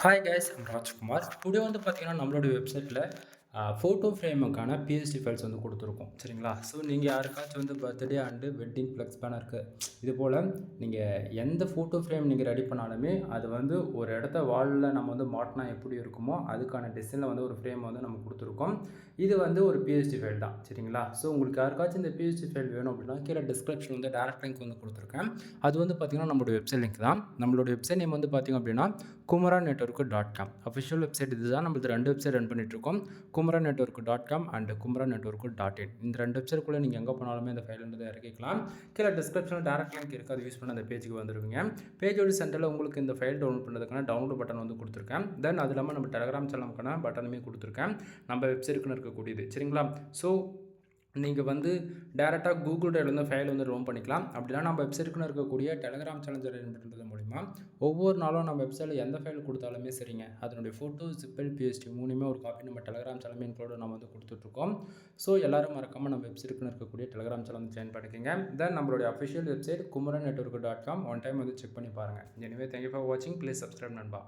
Hi guys, I'm Rajkumar. Today வந்து பார்த்தீங்கன்னா, நம்மளுடைய வெப்சைட்டில் ஃபோட்டோ ஃப்ரேமுக்கான பிஎஸ்டி ஃபைல்ஸ் வந்து கொடுத்துருக்கோம். சரிங்களா? ஸோ நீங்கள் யாருக்காச்சும் வந்து பர்த்டே அண்டு வெட்டிங் ஃப்ளெக்ஸ் பேனருக்கு இது போல் நீங்கள் எந்த ஃபோட்டோ ஃப்ரேம் நீங்கள் ரெடி பண்ணாலுமே அது வந்து ஒரு இடத்த வாலில் நம்ம வந்து மாட்டினா எப்படி இருக்குமோ அதுக்கான டிசைனில் வந்து ஒரு ஃப்ரேம் வந்து நம்ம கொடுத்துருக்கோம். இது வந்து ஒரு பிஎஸ்டி ஃபைல் தான். சரிங்களா? ஸோ உங்களுக்கு யாருக்காச்சும் இந்த பிஎஸ்டி ஃபைல் வேணும் அப்படின்னா கீழே டிஸ்கிரிப்ஷன் வந்து டேரக்ட் லிங்க் வந்து கொடுத்துருக்கேன். அது வந்து பார்த்திங்கன்னா நம்மளுடைய வெப்சைட் லிங்க் தான். நம்மளுடைய வெப்சைட் நேம் வந்து பார்த்திங்க அப்படின்னா kumaranetwork.com அஃபிஷியல் வெப்சைட் இதுதான். நம்மளுக்கு 2 வெப்சைட் ரன் பண்ணிகிட்ருக்கோம். kumaranetwork.com and kumaranetwork.in. இந்த 2 வெப்சைட்குள்ளே நீங்கள் எங்கே போனாலுமே இந்த ஃபைல் வந்து இறக்கிக்கலாம். கீழே டிஸ்கிரிப்ஷனில் டேரக்ட் லிங்க் இருக்குது. அதை யூஸ் பண்ணி அந்த பேஜுக்கு வந்துருவீங்க. பேஜோட சென்டரில் உங்களுக்கு இந்த ஃபைல் டவுன்லோட் பண்ணுறதுக்கான டவுன்லோட் பட்டன் வந்து கொடுத்துருக்கேன். தென் அது இல்லாமல் நம்ம டெலகிராம் சேனலுக்கான பட்டனுமே கொடுத்துருக்கேன். நம்ம வெப்சைட்டுக்குன்னு இருக்கக்கூடியது. சரிங்களா? ஸோ நீங்கள் வந்து டேரெக்டாக கூகுள் ட்ரைவ்லேருந்து ஃபைல் வந்து டவுன் பண்ணிக்கலாம். அப்படின்னா நம்ம வெப்சைட்டுக்குன்னு இருக்கக்கூடிய டெலகிராம் சேனல் பண்ணுறது மூலிமா ஒவ்வொரு நாளும் நம்ம வெப்சைட்டில் எந்த ஃபைல் கொடுத்தாலுமே சரிங்க, அதனுடைய ஃபோட்டோ ஜிப்பல் பிஎஸ்டி மூணுமே ஒரு காப்பி நம்ம டெலகிராம் சேனல் இன்க்ளூட் நம்ம வந்து கொடுத்துட்ருக்கோம். ஸோ எல்லோரும் மறக்காமல் நம்ம வெப்சைட்டுக்குன்னு இருக்கக்கூடிய டெலகிராம் சேனல் வந்து ஜாயின் பண்ணிக்கோங்க. தென் நம்மளுடைய official website kumaranetwork.com one time வந்து செக் பண்ணி பாருங்கள். எனவே தேங்க்யூ ஃபார் வாட்சிங். ப்ளீஸ் சப்ஸ்கிரைப் நண்பா.